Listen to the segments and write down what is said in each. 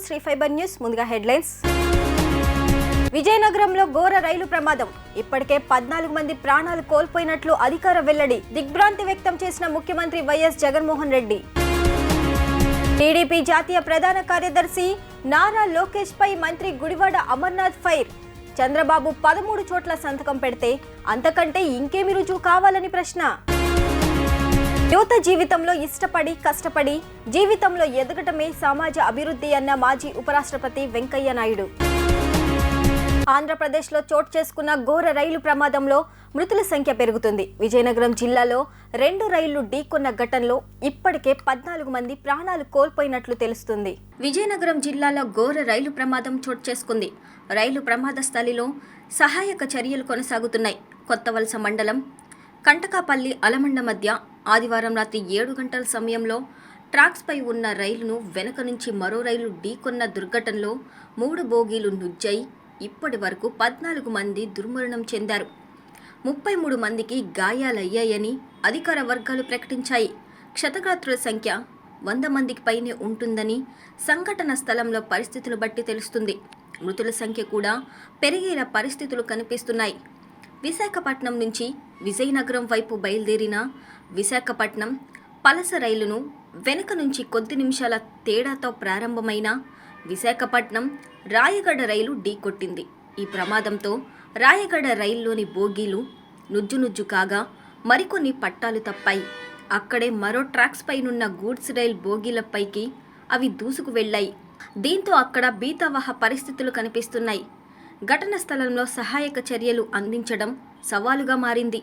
Shri fibre news. ముందుగా headlines. విజయనగరంలో ఘోర రైలు ప్రమాదం. ఇప్పటికే 14 మంది ప్రాణాలు కోల్పోయినట్లు అధికార వెల్లడి. దిగ్భ్రాంతి వ్యక్తం చేసిన ముఖ్యమంత్రి వైఎస్ జగన్మోహన్ రెడ్డి. టీడీపీ జాతీయ ప్రధాన కార్యదర్శి నారా లోకేష్ పై మంత్రి గుడివాడ అమర్నాథ్ ఫైర్. చంద్రబాబు 13 చోట్ల సంతకం పెడితే అంతకంటే ఇంకేమి రుజువు కావాలని ప్రశ్న. యువత జీవితంలో ఇష్టపడి కష్టపడి జీవితంలో ఎదగటమే సమాజ అభివృద్ధి అన్న మాజీ ఉపరాష్ట్రపతి వెంకయ్య నాయుడు. ఆంధ్రప్రదేశ్లో చోటు చేసుకున్న ఘోర రైలు ప్రమాదంలో మృతుల సంఖ్య పెరుగుతుంది. విజయనగరం జిల్లాలో 2 రైళ్లు ఢీకొన్న ఘటనలో ఇప్పటికే 14 మంది ప్రాణాలు కోల్పోయినట్లు తెలుస్తుంది. విజయనగరం జిల్లాలో ఘోర రైలు ప్రమాదం చోటు చేసుకుంది. రైలు ప్రమాద స్థలిలో సహాయక చర్యలు కొనసాగుతున్నాయి. కొత్తవలస మండలం కంటకాపల్లి అలమండ మధ్య ఆదివారం రాత్రి 7 గంటల సమయంలో ట్రాక్స్పై ఉన్న రైలును వెనక నుంచి మరో రైలు ఢీకొన్న దుర్ఘటనలో 3 బోగీలు నుజ్జై ఇప్పటి వరకు 14 మంది దుర్మరణం చెందారు. 33 మందికి గాయాలయ్యాయని అధికార వర్గాలు ప్రకటించాయి. క్షతగాత్రుల సంఖ్య 100 మందికి పైనే ఉంటుందని సంఘటన స్థలంలో పరిస్థితులు బట్టి తెలుస్తుంది. మృతుల సంఖ్య కూడా పెరిగేలా పరిస్థితులు కనిపిస్తున్నాయి. విశాఖపట్నం నుంచి విజయనగరం వైపు బయలుదేరిన విశాఖపట్నం పలస రైలును వెనుక నుంచి కొద్ది నిమిషాల తేడాతో ప్రారంభమైన విశాఖపట్నం రాయగడ రైలు ఢీకొట్టింది. ఈ ప్రమాదంతో రాయగడ రైల్లోని బోగీలు నుజ్జు కాగా మరికొన్ని పట్టాలు తప్పాయి. అక్కడే మరో ట్రాక్స్ పైనున్న గూడ్స్ రైల్ బోగీలపైకి అవి దూసుకు వెళ్లాయి. దీంతో అక్కడ బీతావహ పరిస్థితులు కనిపిస్తున్నాయి. ఘటన స్థలంలో సహాయక చర్యలు అందించడం సవాలుగా మారింది.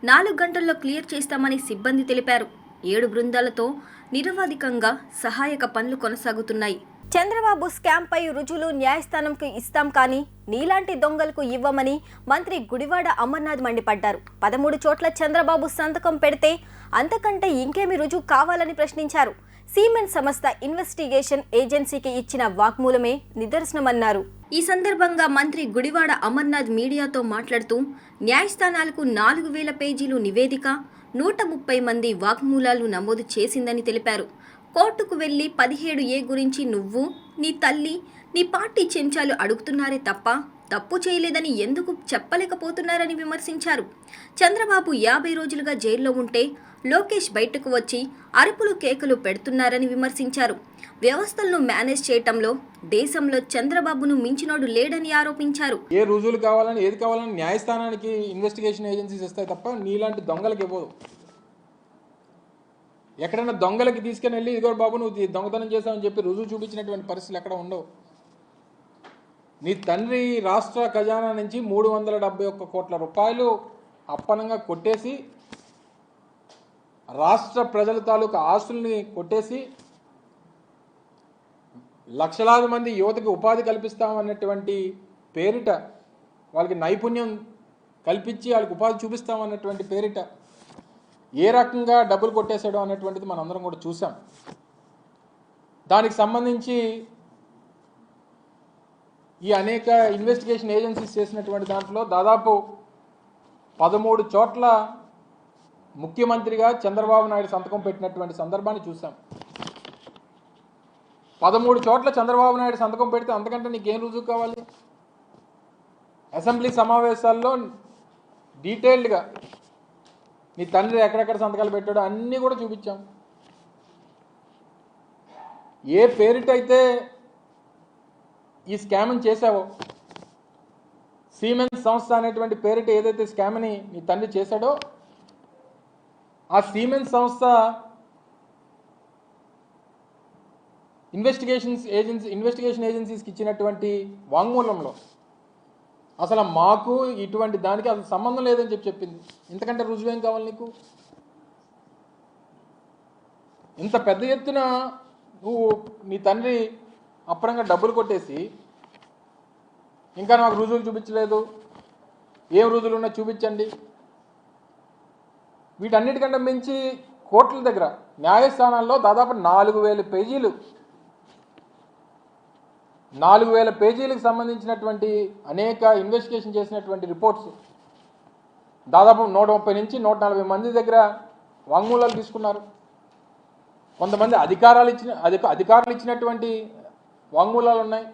4 గంటల్లో క్లియర్ చేస్తామని సిబ్బంది తెలిపారు. 7 బృందాలతో నిరవధికంగా సహాయక పనులు కొనసాగుతున్నాయి. చంద్రబాబు స్కామ్ పై రుజువులు న్యాయస్థానంకు ఇస్తాం కానీ నీలాంటి దొంగలకు ఇవ్వమని మంత్రి గుడివాడ అమర్నాథ్ మండిపడ్డారు. 13 చోట్ల చంద్రబాబు సంతకం పెడితే అంతకంటే ఇంకేమి రుజువు కావాలని ప్రశ్నించారు. సిమెంట్ సంస్థ ఇన్వెస్టిగేషన్ ఏజెన్సీకి ఇచ్చిన వాగ్మూలమే నిదర్శనమన్నారు. ఈ సందర్భంగా మంత్రి గుడివాడ అమర్నాథ్ మీడియాతో మాట్లాడుతూ న్యాయస్థానాలకు 4000 పేజీలు నివేదిక, 130 మంది వాగ్మూలాలు నమోదు చేసిందని తెలిపారు. కోర్టుకు వెళ్లి 17A గురించి నువ్వు, నీ తల్లి, నీ పార్టీ చెంచాలు అడుగుతున్నారే తప్ప తప్పు చేయలేదని ఎందుకు చెప్పలేకపోతున్నారని విమర్శించారు. చంద్రబాబు 50 రోజులుగా జైల్లో ఉంటే లోకేష్ బయటకు వచ్చి అరుపులు కేకలు పెడుతున్నారని విమర్శించారు. వ్యవస్థలను మేనేజ్ చేయటంలో దేశంలో చంద్రబాబును మించినోడు లేడని ఆరోపించారు. ఏ రుజువులు కావాలని ఏది కావాలని న్యాయస్థానానికి ఇన్వెస్టిగేషన్ ఏజెన్సీస్ ఇస్తాయి తప్ప నీలాంటి దొంగలకి ఇవ్వదు. ఎక్కడైనా దొంగలకి తీసుకుని వెళ్ళి ఇదిగో బాబు నువ్వు దొంగతనం చేశావని చెప్పి రుజువు చూపించినటువంటి పరిస్థితులు ఎక్కడ ఉండవు. నీ తండ్రి రాష్ట్ర ఖజానా నుంచి 371 కోట్ల రూపాయలు అప్పనంగా కొట్టేసి రాష్ట్ర ప్రజల తాలూకు ఆస్తుల్ని కొట్టేసి లక్షలాది మంది యువతకి ఉపాధి కల్పిస్తామన్నటువంటి పేరిట, వాళ్ళకి నైపుణ్యం కల్పించి వాళ్ళకి ఉపాధి చూపిస్తామన్నటువంటి పేరిట ఏ రకంగా డబ్బులు కొట్టేశాడో అన్నటువంటిది మనందరం కూడా చూసాం. దానికి సంబంధించి ఈ అనేక ఇన్వెస్టిగేషన్ ఏజెన్సీస్ చేసినటువంటి దాంట్లో దాదాపు 13 చోట్ల ముఖ్యమంత్రిగా చంద్రబాబు నాయుడు సంతకం పెట్టినటువంటి సందర్భాన్ని చూసాం. 13 చోట్ల చంద్రబాబు నాయుడు సంతకం పెడితే అంతకంటే నీకేం రుజువు కావాలి? అసెంబ్లీ సమావేశాల్లో డీటెయిల్డ్గా నీ తండ్రి ఎక్కడెక్కడ సంతకాలు పెట్టాడో అన్నీ కూడా చూపించాం. ఏ పేరిటైతే ఈ స్కామ్ని చేశావో, సిమెంట్ సంస్థ అనేటువంటి పేరిట ఏదైతే స్కామ్ని నీ తండ్రి చేశాడో ఆ సిమెంట్ సంస్థ ఇన్వెస్టిగేషన్ ఏజెన్సీస్కి ఇచ్చినటువంటి వాంగ్మూలంలో అసలు మాకు ఇటువంటి దానికి అసలు సంబంధం లేదని చెప్పింది. ఇంతకంటే రుజువేం కావాలి నీకు? ఇంత పెద్ద ఎత్తున నువ్వు నీ తండ్రి అప్పడంగా డబ్బులు కొట్టేసి ఇంకా నాకు రుజువులు చూపించలేదు, ఏం రుజువులు ఉన్నా చూపించండి. వీటన్నిటికంటే మించి కోర్టుల దగ్గర న్యాయస్థానాల్లో దాదాపు 4000 పేజీలు 4000 పేజీలకు సంబంధించినటువంటి అనేక ఇన్వెస్టిగేషన్ చేసినటువంటి రిపోర్ట్స్ దాదాపు 130 నుంచి 140 మంది దగ్గర వాంగ్మూలాలు తీసుకున్నారు. కొంతమంది అధికారులు ఇచ్చినటువంటి వాంగ్మూలాలు ఉన్నాయి.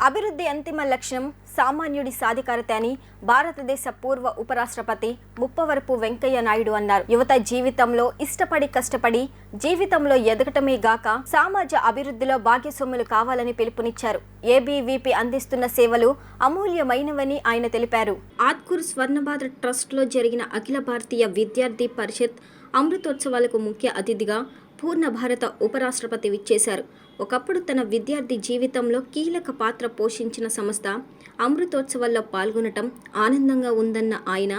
అభివృద్ధి అంతిమ లక్ష్యం సామాన్యుడి సాధికారత అని భారతదేశ పూర్వ ఉపరాష్ట్రపతి ముప్పవరపు వెంకయ్య నాయుడు అన్నారు. యువత జీవితంలో ఇష్టపడి కష్టపడి జీవితంలో ఎదగటమే గాక సమాజ అభివృద్ధిలో భాగస్వాములు కావాలని పిలుపునిచ్చారు. ఏబీవీపీ అందిస్తున్న సేవలు అమూల్యమైనవని ఆయన తెలిపారు. ఆత్కూర్ స్వర్ణభారత్ ట్రస్ట్లో జరిగిన అఖిల భారతీయ విద్యార్థి పరిషత్ అమృతోత్సవాలకు ముఖ్య అతిథిగా పూర్ణ భారత ఉపరాష్ట్రపతి విచ్చేశారు. ఒకప్పుడు తన విద్యార్థి జీవితంలో కీలక పాత్ర పోషించిన సంస్థ అమృతోత్సవాల్లో పాల్గొనటం ఆనందంగా ఉందన్న ఆయన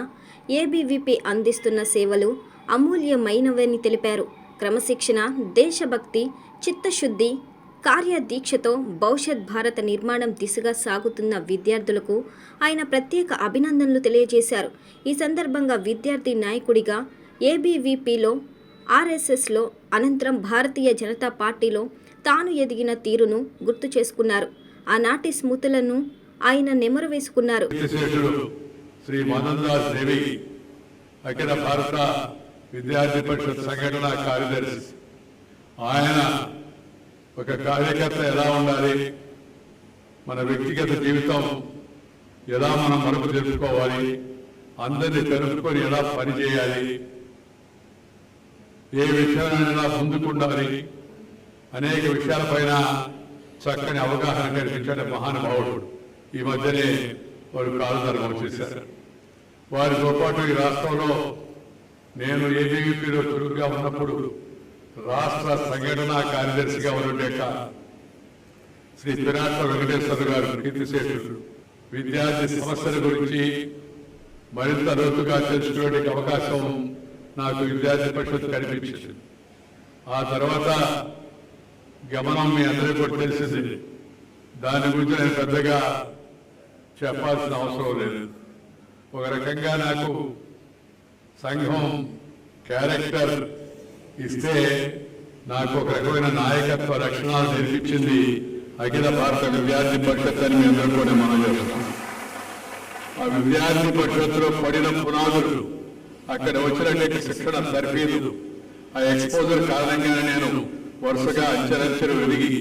ఏబీవీపీ అందిస్తున్న సేవలు అమూల్యమైనవని తెలిపారు. క్రమశిక్షణ, దేశభక్తి, చిత్తశుద్ధి, కార్యదీక్షతో భవిష్యత్ భారత నిర్మాణం దిశగా సాగుతున్న విద్యార్థులకు ఆయన ప్రత్యేక అభినందనలు తెలియజేశారు. ఈ సందర్భంగా విద్యార్థి నాయకుడిగా ఏబీవీపీలో, ఆర్ఎస్ఎస్లో, అనంతరం భారతీయ జనతా పార్టీలో తాను ఎదిగిన తీరును గుర్తు చేసుకున్నారు. ఆనాటి స్మృతులను ఆయన నెమరు వేసుకున్నారు. శ్రీ మదన్దాస్ దేవి అఖిల భారత విద్యార్థి పరిషత్ సంఘటన కార్యదర్శి. ఆయన ఒక కార్యకర్త ఎలా ఉండాలి, మన వ్యక్తిగత జీవితం ఎలా మనం మలుపు తెలుసుకోవాలి, అందరినీ తెలుసుకొని ఎలా పనిచేయాలి, ఏ విషయాలైనా ముందుకుండాలి, అనేక విషయాలపైన చక్కని అవగాహన కల్పించే మహానుభావుడు. ఈ మధ్యనే వారు కాలుధర్మం చేశారు. వారితో పాటు ఈ రాష్ట్రంలో నేను ఏబీవీపీలో చురుగ్గా ఉన్నప్పుడు రాష్ట్ర సంఘటన కార్యదర్శిగా ఉండేక శ్రీ పిరాట్ల వెంకటేశ్వర గారు కీర్తిశేషుడు విద్యార్థి సమస్యల గురించి మరింత లోతుగా తెలుసుకునే అవకాశం నాకు విద్యార్థి పరిషత్ కనిపించింది. ఆ తర్వాత గమనం మీ అందరికీ కూడా తెలిసింది. దాని గురించి నేను పెద్దగా చెప్పాల్సిన అవసరం లేదు. ఒక రకంగా నాకు సంఘం క్యారెక్టర్ ఇస్తే నాకు ఒక రకమైన నాయకత్వ లక్షణాలు నేర్పించింది అఖిల భారత విద్యార్థి పరిషత్ అని మీ అందరూ కూడా మనం చేస్తాం. ఆ విద్యార్థి పరిషత్తులో పడిన పునాదులు, అక్కడ వచ్చినటువంటి శిక్షణ తర్ఫీదు, ఆ ఎక్స్పోజర్ కారణంగానే నేను వరుసగా అంచెలంచెలు వెలిగి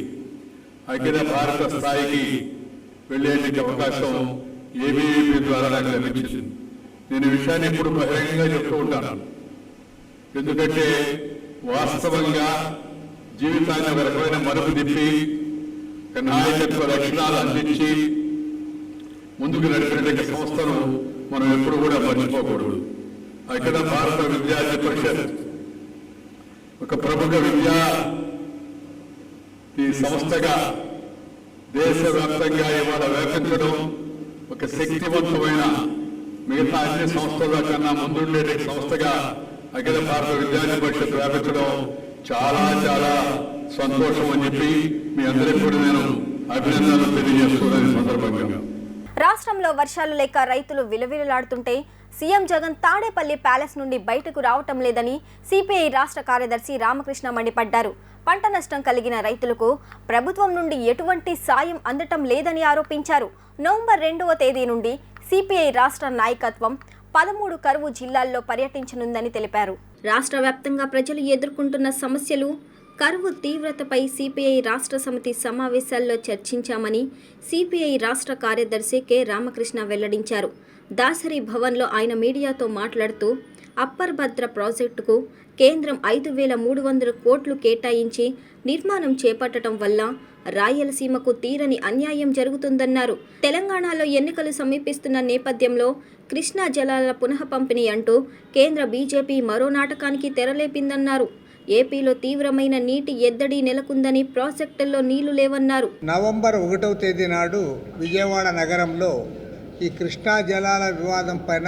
అఖిల భారత స్థాయికి వెళ్ళేటువంటి అవకాశం ఏబీవీపీ ద్వారా నాకు లభించింది. నేను ఈ విషయాన్ని ఇప్పుడు బహిరంగంగా చెప్తూ ఉంటాను. ఎందుకంటే వాస్తవంగా జీవితాన్ని ఒక రకమైన మలుపు తిప్పి నాయకత్వ లక్షణాలు అందించి ముందుకు నడిపినటువంటి సంస్థను మనం ఎప్పుడు కూడా మర్చిపోకూడదు. అఖిల భారత విద్యార్థి పరిషత్ ఒక ప్రముఖ విద్యా ఈ సంస్థగా దేశవ్యాప్తంగా ఇవాళ వ్యాపించడం, ఒక శక్తివంతమైన మిగతా అన్ని సంస్థల కన్నా ముందుండే సంస్థగా అఖిల భారత విద్యార్థి పరిషత్ వ్యాపించడం చాలా చాలా సంతోషం అని చెప్పి మీ అందరికీ కూడా నేను అభినందనలు తెలియజేస్తున్నాను. సందర్భంగా రాష్ట్రంలో వర్షాలు లేక రైతులు విలవిలలాడుతుంటే సీఎం జగన్ తాడేపల్లి ప్యాలెస్ నుండి బయటకు రావటం లేదని సిపిఐ రాష్ట్ర కార్యదర్శి రామకృష్ణ మండిపడ్డారు. పంట నష్టం కలిగిన రైతులకు ప్రభుత్వం నుండి ఎటువంటి సాయం అందటం లేదని ఆరోపించారు. నవంబర్ 2వ తేదీ నుండి సిపిఐ రాష్ట్ర నాయకత్వం 13 కరువు జిల్లాల్లో పర్యటించనుందని తెలిపారు. రాష్ట్ర వ్యాప్తంగా ప్రజలు ఎదుర్కొంటున్న సమస్యలు, కరువు తీవ్రతపై సిపిఐ రాష్ట్ర సమితి సమావేశాల్లో చర్చించామని సిపిఐ రాష్ట్ర కార్యదర్శి కె రామకృష్ణ వెల్లడించారు. దాసరి భవన్లో ఆయన మీడియాతో మాట్లాడుతూ అప్పర్ భద్ర ప్రాజెక్టుకు కేంద్రం 5,300 కోట్లు కేటాయించి నిర్మాణం చేపట్టడం వల్ల రాయలసీమకు తీరని అన్యాయం జరుగుతుందన్నారు. తెలంగాణలో ఎన్నికలు సమీపిస్తున్న నేపథ్యంలో కృష్ణా జలాల పునః పంపిణీ అంటూ కేంద్ర బీజేపీ మరో నాటకానికి తెరలేపిందన్నారు. ఏపీలో తీవ్రమైన నీటి ఎద్దడి నెలకొందని, ప్రాజెక్టుల్లో నీళ్లు లేవన్నారు. నవంబర్ 1వ తేదీ నాడు విజయవాడ నగరంలో ఈ కృష్ణా జలాల వివాదం పైన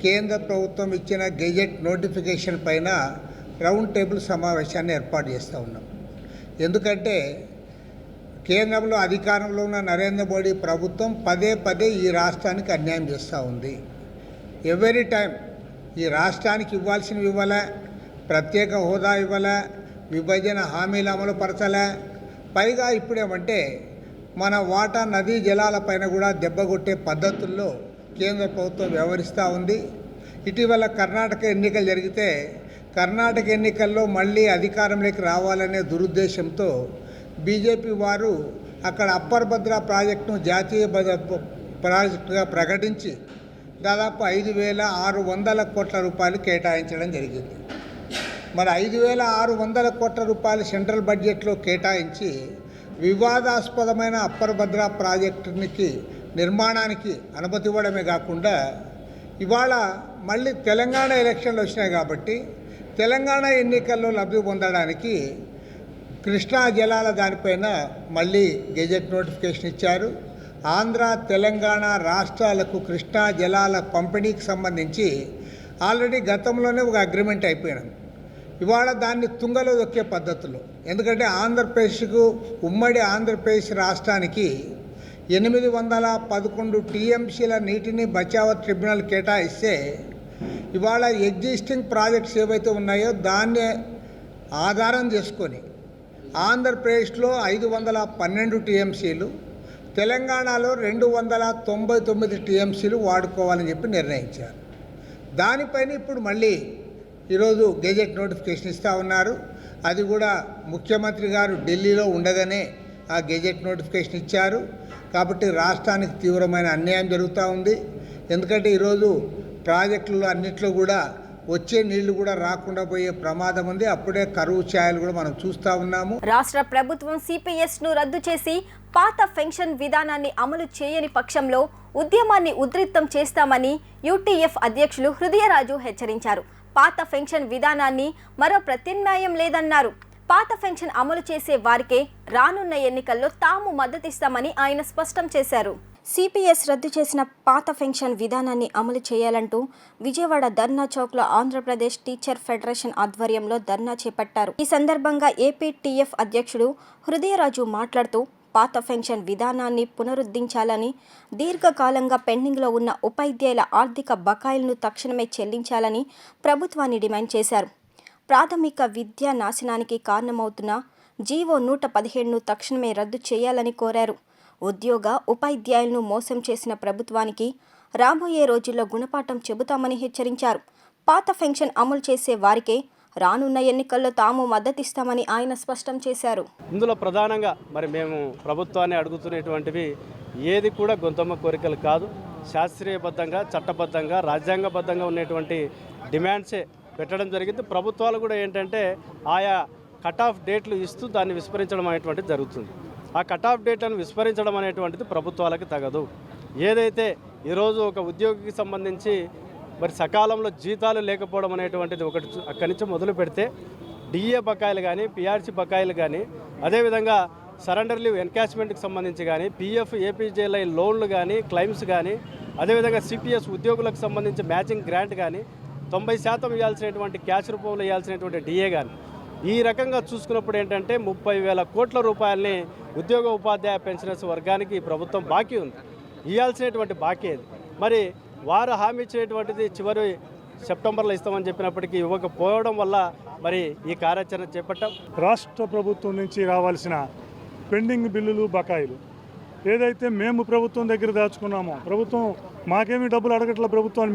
కేంద్ర ప్రభుత్వం ఇచ్చిన గెజెట్ నోటిఫికేషన్ పైన రౌండ్ టేబుల్ సమావేశాన్ని ఏర్పాటు చేస్తూ ఉన్నాం. ఎందుకంటే కేంద్రంలో అధికారంలో ఉన్న నరేంద్ర మోడీ ప్రభుత్వం పదే పదే ఈ రాష్ట్రానికి అన్యాయం చేస్తూ ఉంది. ఎవ్రీ టైం ఈ రాష్ట్రానికి ఇవ్వాల్సినవి ఇవ్వలే, ప్రత్యేక హోదా ఇవ్వలే, విభజన హామీలు అమలు పరచలే. పైగా ఇప్పుడేమంటే మన వాటా నదీ జలాలపైన కూడా దెబ్బకొట్టే పద్ధతుల్లో కేంద్ర ప్రభుత్వం వ్యవహరిస్తూ ఉంది. ఇటీవల కర్ణాటక ఎన్నికలు జరిగితే కర్ణాటక ఎన్నికల్లో మళ్ళీ అధికారంలోకి రావాలనే దురుద్దేశంతో బీజేపీ వారు అక్కడ అప్పర్ భద్ర ప్రాజెక్టును జాతీయ ప్రాజెక్టుగా ప్రకటించి దాదాపు 5,600 కోట్ల రూపాయలు కేటాయించడం జరిగింది. మరి 5,600 కోట్ల రూపాయలు సెంట్రల్ బడ్జెట్లో కేటాయించి వివాదాస్పదమైన అప్పర్ భద్ర ప్రాజెక్టునికి నిర్మాణానికి అనుమతి ఇవ్వడమే కాకుండా ఇవాళ మళ్ళీ తెలంగాణ ఎలక్షన్లు వచ్చినాయి కాబట్టి తెలంగాణ ఎన్నికల్లో లబ్ధి పొందడానికి కృష్ణా జలాల దానిపైన మళ్ళీ గెజెట్ నోటిఫికేషన్ ఇచ్చారు. ఆంధ్ర తెలంగాణ రాష్ట్రాలకు కృష్ణా జలాల పంపిణీకి సంబంధించి ఆల్రెడీ గతంలోనే ఒక అగ్రిమెంట్ అయిపోయినాం. ఇవాళ దాన్ని తుంగలో దొక్కే పద్ధతిలో, ఎందుకంటే ఆంధ్రప్రదేశ్కు ఉమ్మడి ఆంధ్రప్రదేశ్ రాష్ట్రానికి 811 టీఎంసీల నీటిని బచావ్ ట్రిబ్యునల్ కేటాయిస్తే ఇవాళ ఎగ్జిస్టింగ్ ప్రాజెక్ట్స్ ఏవైతే ఉన్నాయో దాన్ని ఆధారం చేసుకొని ఆంధ్రప్రదేశ్లో 512 టీఎంసీలు, తెలంగాణలో 299 టీఎంసీలు వాడుకోవాలని చెప్పి నిర్ణయించారు. దానిపైన ఇప్పుడు మళ్ళీ ఈరోజు గెజెట్ నోటిఫికేషన్ ఇస్తూ ఉన్నారు. అది కూడా ముఖ్యమంత్రి గారు ఢిల్లీలో ఉండగానే ఆ గెజెట్ నోటిఫికేషన్ ఇచ్చారు. కాబట్టి రాష్ట్రానికి తీవ్రమైన అన్యాయం జరుగుతూ ఉంది. ఎందుకంటే ఈరోజు ప్రాజెక్టులు అన్నిట్లో కూడా వచ్చే నీళ్లు కూడా రాకుండా పోయే ప్రమాదం ఉంది. అప్పుడే కరువు ఛాయలు కూడా మనం చూస్తూ ఉన్నాము. రాష్ట్ర ప్రభుత్వం సిపిఎస్ను రద్దు చేసి పాత పెన్షన్ విధానాన్ని అమలు చేయని పక్షంలో ఉద్యమాన్ని ఉధృతం చేస్తామని యూటీఎఫ్ అధ్యక్షులు హృదయరాజు హెచ్చరించారు. పాత పెన్షన్ విధానాన్ని మరో ప్రత్యామ్నాయం లేదన్నారు. పాత పెన్షన్ అమలు చేసే వారికే రానున్న ఎన్నికల్లో తాము మద్దతిస్తామని ఆయన స్పష్టం చేశారు. సిపిఎస్ రద్దు చేసిన పాత పెన్షన్ విధానాన్ని అమలు చేయాలంటూ విజయవాడ ధర్నా చౌక్లో ఆంధ్రప్రదేశ్ టీచర్ ఫెడరేషన్ ఆధ్వర్యంలో ధర్నా చేపట్టారు. ఈ సందర్భంగా ఏపీటీఎఫ్ అధ్యక్షుడు హృదయరాజు మాట్లాడుతూ పాత పెన్షన్ విధానాన్ని పునరుద్ధరించాలని, దీర్ఘకాలంగా పెండింగ్లో ఉన్న ఉపాధ్యాయుల ఆర్థిక బకాయిలను తక్షణమే చెల్లించాలని ప్రభుత్వాన్ని డిమాండ్ చేశారు. ప్రాథమిక విద్యా నాశనానికి కారణమవుతున్న జీవో 117ను తక్షణమే రద్దు చేయాలని కోరారు. ఉద్యోగ ఉపాధ్యాయులను మోసం చేసిన ప్రభుత్వానికి రాబోయే రోజుల్లో గుణపాఠం చెబుతామని హెచ్చరించారు. పాత పెన్షన్ అమలు చేసే వారికే రానున్న ఎన్నికల్లో తాము మద్దతిస్తామని ఆయన స్పష్టం చేశారు. ఇందులో ప్రధానంగా మరి మేము ప్రభుత్వాన్ని అడుగుతున్నటువంటివి ఏది కూడా గొంతమ్మ కోరికలు కాదు. శాస్త్రీయబద్ధంగా, చట్టబద్ధంగా, రాజ్యాంగబద్ధంగా ఉన్నటువంటి డిమాండ్సే పెట్టడం జరిగింది. ప్రభుత్వాలు కూడా ఏంటంటే ఆయా కట్ ఆఫ్ డేట్లు ఇస్తూ దాన్ని విస్మరించడం అనేటువంటిది జరుగుతుంది. ఆ కట్ ఆఫ్ డేట్లను విస్మరించడం అనేటువంటిది ప్రభుత్వాలకు తగదు. ఏదైతే ఈరోజు ఒక ఉద్యోగికి సంబంధించి మరి సకాలంలో జీతాలు లేకపోవడం అనేటువంటిది ఒకటి అక్కడి నుంచి మొదలు పెడితే డిఏ బకాయిలు కానీ, పిఆర్సీ బకాయిలు కానీ, అదేవిధంగా సరెండర్ లీవ్ ఎన్కాష్మెంట్కి సంబంధించి కానీ, పిఎఫ్ ఏపీజేఎల్ఐ లోన్లు కానీ, క్లెయిమ్స్ కానీ, అదేవిధంగా సిపిఎస్ ఉద్యోగులకు సంబంధించి మ్యాచింగ్ గ్రాంట్ కానీ, 90% ఇవ్వాల్సినటువంటి క్యాష్ రూపంలో ఇవ్వాల్సినటువంటి డిఏ కానీ, ఈ రకంగా చూసుకున్నప్పుడు ఏంటంటే 30,000 కోట్ల రూపాయలని ఉద్యోగ ఉపాధ్యాయ పెన్షనర్స్ వర్గానికి ప్రభుత్వం బాకీ ఉంది. ఇవ్వాల్సినటువంటి బాకీ అది. మరి వారు హామీ ఇచ్చినటువంటిది చివరి సెప్టెంబర్లో ఇస్తామని చెప్పినప్పటికీ ఇవ్వకపోవడం వల్ల మరి ఈ కార్యాచరణ చేపట్టాం. రాష్ట్ర ప్రభుత్వం నుంచి రావాల్సిన పెండింగ్ బిల్లులు, బకాయిలు ఏదైతే మేము ప్రభుత్వం దగ్గర దాచుకున్నామో, ప్రభుత్వం మాకేమీ డబ్బులు అడగట్ల ప్రభుత్వాన్ని.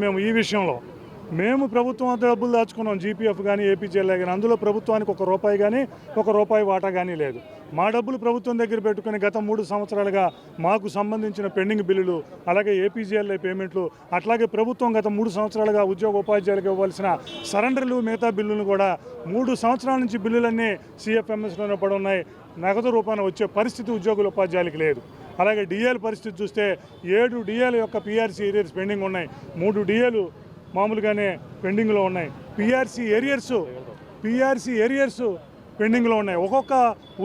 మేము ప్రభుత్వం అంత డబ్బులు దాచుకున్నాం. జీపీఎఫ్ కానీ, ఏపీజేఎల్ఐ కానీ, అందులో ప్రభుత్వానికి ₹1 కానీ, ₹1 వాటా కానీ లేదు. మా డబ్బులు ప్రభుత్వం దగ్గర పెట్టుకుని గత 3 సంవత్సరాలుగా మాకు సంబంధించిన పెండింగ్ బిల్లులు, అలాగే ఏపీజేఎల్ఐ పేమెంట్లు, అట్లాగే ప్రభుత్వం గత 3 సంవత్సరాలుగా ఉద్యోగ ఉపాధ్యాయులకు ఇవ్వాల్సిన సరెండర్లు, మిగతా బిల్లులు కూడా 3 సంవత్సరాల నుంచి బిల్లులన్నీ సిఎఫ్ఎంఎస్లోనే పడి ఉన్నాయి. నగదు రూపాన వచ్చే పరిస్థితి ఉద్యోగుల ఉపాధ్యాయులకు లేదు. అలాగే డిఏల పరిస్థితి చూస్తే 7 డిఏల యొక్క పిఆర్సీ ఏరియర్స్ పెండింగ్ ఉన్నాయి. 3 డిఏలు మామూలుగానే పెండింగ్లో ఉన్నాయి. పిఆర్సీ ఏరియర్స్ పెండింగ్లో ఉన్నాయి. ఒక్కొక్క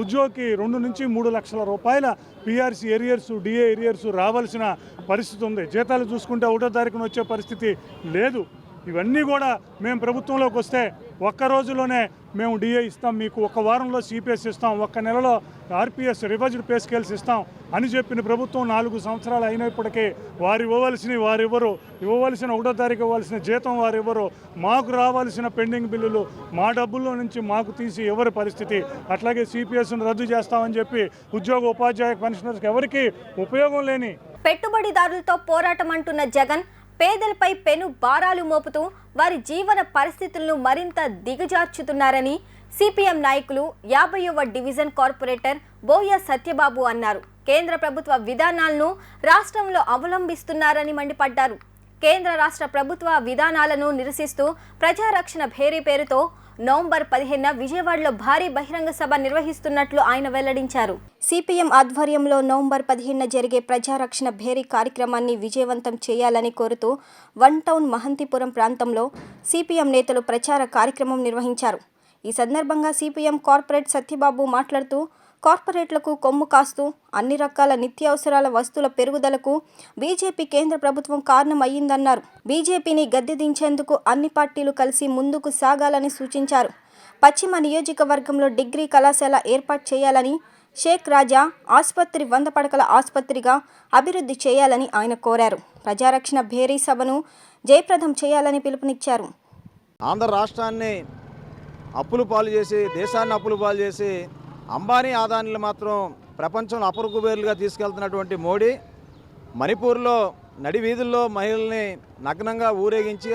ఉద్యోగికి 2 నుంచి 3 లక్షల రూపాయల పిఆర్సీ ఏరియర్స్, డిఏ ఏరియర్స్ రావాల్సిన పరిస్థితి ఉంది. జీతాలు చూసుకుంటే 1వ తారీఖున వచ్చే పరిస్థితి లేదు. ఇవన్నీ కూడా మేము ప్రభుత్వంలోకి వస్తే ఒక్క రోజులోనే మేము డిఏ ఇస్తాం, మీకు 1 వారంలో సిపిఎస్ ఇస్తాం, 1 నెలలో ఆర్పిఎస్ రివైజ్డ్ పే స్కేల్స్ ఇస్తాం అని చెప్పిన ప్రభుత్వం 4 సంవత్సరాలు అయినప్పటికీ వారివ్వరు. ఇవ్వవలసిన 1వ తారీఖు ఇవ్వాల్సిన జీతం వారివ్వరు. మాకు రావాల్సిన పెండింగ్ బిల్లులు మా డబ్బుల్లో నుంచి మాకు తీసి ఎవరి పరిస్థితి. అట్లాగే సిపిఎస్ను రద్దు చేస్తామని చెప్పి ఉద్యోగ ఉపాధ్యాయ పెన్షనర్స్కి ఎవరికి ఉపయోగం లేని పెట్టుబడిదారులతో పోరాటం అంటున్న జగన్ పేదలపై పెను భారాలు మోపుతూ వారి జీవన పరిస్థితులను మరింత దిగజార్చుతున్నారని సిపిఎం నాయకులు 50వ డివిజన్ కార్పొరేటర్ బోయ సత్యబాబు అన్నారు. కేంద్ర ప్రభుత్వ విధానాలను రాష్ట్రంలో అవలంబిస్తున్నారని మండిపడ్డారు. కేంద్ర రాష్ట్ర ప్రభుత్వ విధానాలను నిరసిస్తూ ప్రజారక్షణ భేరీ పేరుతో నవంబర్ 15న విజయవాడలో భారీ బహిరంగ సభ నిర్వహిస్తున్నట్లు ఆయన వెల్లడించారు. సిపిఎం ఆధ్వర్యంలో నవంబర్ 15న జరిగే ప్రజారక్షణ భేరీ కార్యక్రమాన్ని విజయవంతం చేయాలని కోరుతూ వన్ టౌన్ మహంతిపురం ప్రాంతంలో సిపిఎం నేతలు ప్రచార కార్యక్రమం నిర్వహించారు. ఈ సందర్భంగా సిపిఎం కార్పొరేట్ సత్యబాబు మాట్లాడుతూ కార్పొరేట్లకు కొమ్ము కాస్తూ అన్ని రకాల నిత్యావసరాల వస్తువుల పెరుగుదలకు బీజేపీ కేంద్ర ప్రభుత్వం కారణం అయ్యిందన్నారు. బీజేపీని గద్దెదించేందుకు అన్ని పార్టీలు కలిసి ముందుకు సాగాలని సూచించారు. పశ్చిమ నియోజకవర్గంలో డిగ్రీ కళాశాల ఏర్పాటు చేయాలని, షేక్ రాజా ఆసుపత్రి 100 పడకల ఆసుపత్రిగా అభివృద్ధి చేయాలని ఆయన కోరారు. ప్రజారక్షణ భేరీ సభను జయప్రదం చేయాలని పిలుపునిచ్చారు. ఆంధ్ర రాష్ట్రాన్ని అప్పులు పాలు చేసి, దేశాన్ని అప్పులు పాలు చేసి అంబానీ ఆదానీలు మాత్రం ప్రపంచంలో అపర కుబేరులుగా తీసుకెళ్తున్నటువంటి మోడీ మణిపూర్లో నడి వీధుల్లో మహిళల్ని నగ్నంగా ఊరేగించి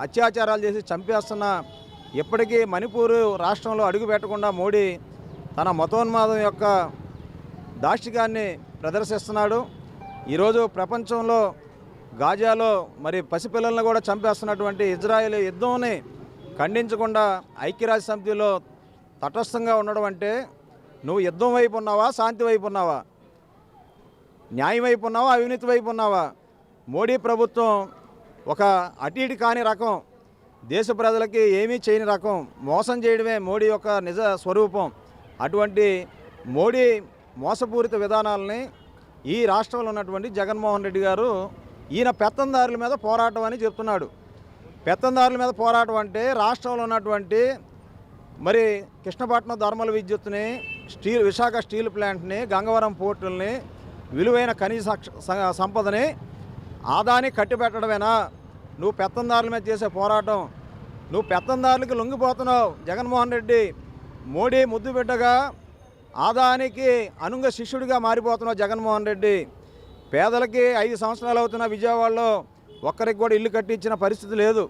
అత్యాచారాలు చేసి చంపేస్తున్న ఇప్పటికీ మణిపూర్ రాష్ట్రంలో అడుగు పెట్టకుండా మోడీ తన మతోన్మాదం యొక్క దాష్టికాన్ని ప్రదర్శిస్తున్నాడు. ఈరోజు ప్రపంచంలో గాజాలో మరి పసిపిల్లలను కూడా చంపేస్తున్నటువంటి ఇజ్రాయెల్ యుద్ధంని ఖండించకుండా ఐక్యరాజ్య సమితిలో తటస్థంగా ఉండడం అంటే నువ్వు యుద్ధం వైపు ఉన్నావా, శాంతి వైపు ఉన్నావా, న్యాయం వైపు ఉన్నావా, అవినీతి వైపు ఉన్నావా? మోడీ ప్రభుత్వం ఒక అటు కాని రకం, దేశ ప్రజలకి ఏమీ చేయని రకం, మోసం చేయడమే మోడీ యొక్క నిజ స్వరూపం. అటువంటి మోడీ మోసపూరిత విధానాలని ఈ రాష్ట్రంలో ఉన్నటువంటి జగన్మోహన్ రెడ్డి గారు ఈయన పెత్తందారుల మీద పోరాటం అని చెప్తున్నాడు. పెత్తందారుల మీద పోరాటం అంటే రాష్ట్రంలో ఉన్నటువంటి మరి కృష్ణపట్నం థర్మల్ విద్యుత్ని, విశాఖ స్టీల్ ప్లాంట్ని, గంగవరం పోర్టుల్ని, విలువైన ఖనిజ సంపదని ఆదాని కట్టిపెట్టడమేనా నువ్వు పెత్తందారుల మీద చేసే పోరాటం? నువ్వు పెత్తందారులకి లొంగిపోతున్నావు జగన్మోహన్ రెడ్డి. మోడీ ముద్దు బిడ్డగా ఆదానికి అనుంగ శిష్యుడిగా మారిపోతున్నావు జగన్మోహన్ రెడ్డి. పేదలకి 5 సంవత్సరాలు అవుతున్న విజయవాడలో ఒక్కరికి కూడా ఇల్లు కట్టించిన పరిస్థితి లేదు.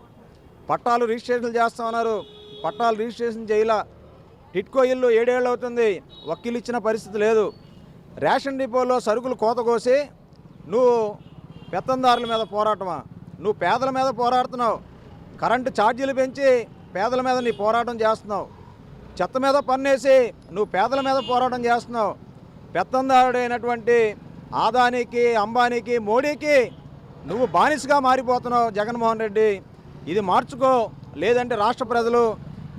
పట్టాలు రిజిస్ట్రేషన్లు చేస్తామన్నారు, పట్టాలు రిజిస్ట్రేషన్ చేయాల. టిట్కో ఇల్లు 7 ఏళ్ళు అవుతుంది, ఒక్కిల్లు ఇచ్చిన పరిస్థితి లేదు. రేషన్ డిపోలో సరుకులు కోత కోసి నువ్వు పెత్తందారుల మీద పోరాటమా? నువ్వు పేదల మీద పోరాడుతున్నావు. కరెంటు ఛార్జీలు పెంచి పేదల మీద నీ పోరాటం చేస్తున్నావు. చెత్త మీద పన్నేసి నువ్వు పేదల మీద పోరాటం చేస్తున్నావు. పెత్తందారుడైనటువంటి ఆదానికి, అంబానీకి, మోడీకి నువ్వు బానిసగా మారిపోతున్నావు జగన్మోహన్ రెడ్డి. ఇది మార్చుకో, లేదంటే రాష్ట్ర ప్రజలు